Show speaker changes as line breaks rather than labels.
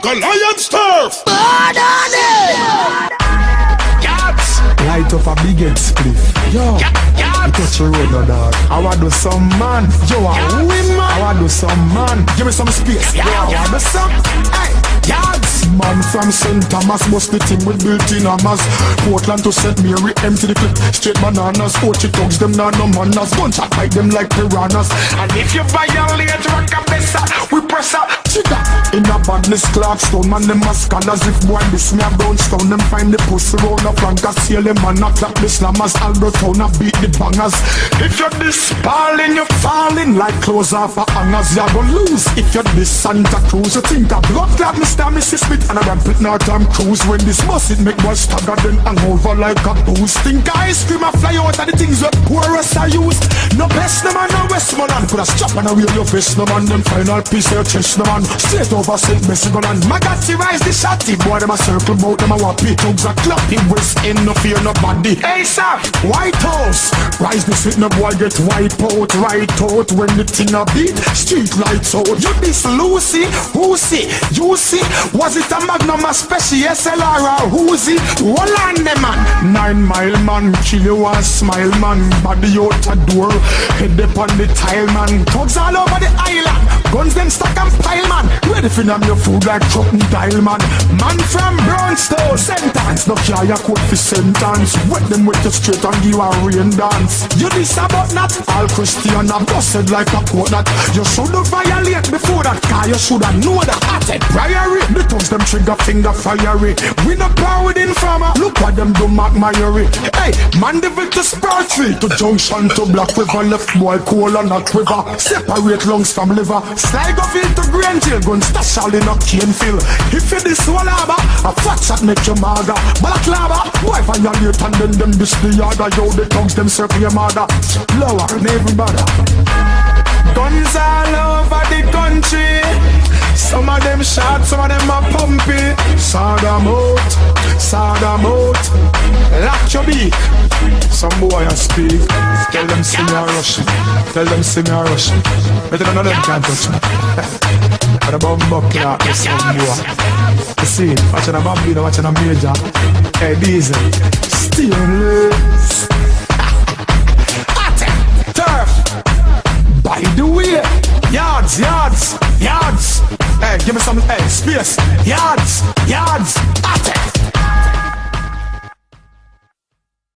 a lion's turf.
Light up a big head spliff. Yo, you touch the road, no dog. I want do some man. Yo, a woman. I want do some man. Give me some space. Yo, I want do some. Hey, yards. Man from St. Thomas must the team with built-in hammers. Portland to St. Mary, empty the clip. Straight bananas, poachy thugs, them nah no manners. Bunch of bite them like piranhas. And if you violate rock a bessa, we press up. Chica. In a badness Clarkstone, man them as scanners. If boy this me a Brownstown, them find the pussy round the flank. I see them man a clap the slammers. Albertown a beat the bangers. If you're this balling, you're falling like clothes off a hangers. You're gonna lose. If you're this Santa Cruz, you think a blood clap Mr. Mrs. Smith and a rampant North Tom Cruise. When this must it make boys stagger then hang over like a booze. Think I scream a fly out of the things that poorest are used. No best no man, no Westmoreland. Could a strap and a wheel your face no man. Them final piece of your chest no man. Straight over St. Michigan and Magatti rise the shotty. Boy them a circle bout them a wappy. Thugs a clappy West End no fear nobody. Hey sir, White House. Rise the sit no boy get wipe out. Right out when the thing a beat. Street lights out. You this Lucy, who see? You see? Was it a Magnum a special SLR or who's it? One on them man. 9 Mile man, kill you and smile man. Body out a door, head up on the tile man. Thugs all over the island. Guns them stack and pile man. Ready for them your food like truck and dial man. Man from Brownstown, sentence. No care your court for sentence. Wet them with your straight and give a rain dance. You this about not all Christian have busted like a coat that. You should have violate before that car. You should have know that at a priory. The thugs them trigger finger fiery. We no power with informer. Look what them do Mark Myrie. Hey, Mandeville to Spur Tree. To Junction to Black River. Left boy coal on that river. Separate lungs from liver. Slide off into Grand Jail. Gun stash all in a cane fill. If you this Wallaba, a fat shot make you maga. Balaklava, boy violate and then them this the yard. Yo, the thugs them circle your mother. Lower, everybody. Guns all over the country. Some of them shot, some of them are pumpy. Saddam out. Lock your beak. Some boy a speak. Tell them sing a rush. Better than them can't touch me. But a bum buckler is some boy. You see, watching a bambino, watching a major. Hey, Diesel, stainless. Turf. By the way, yards. Hey, give me some, hey, space. Yards.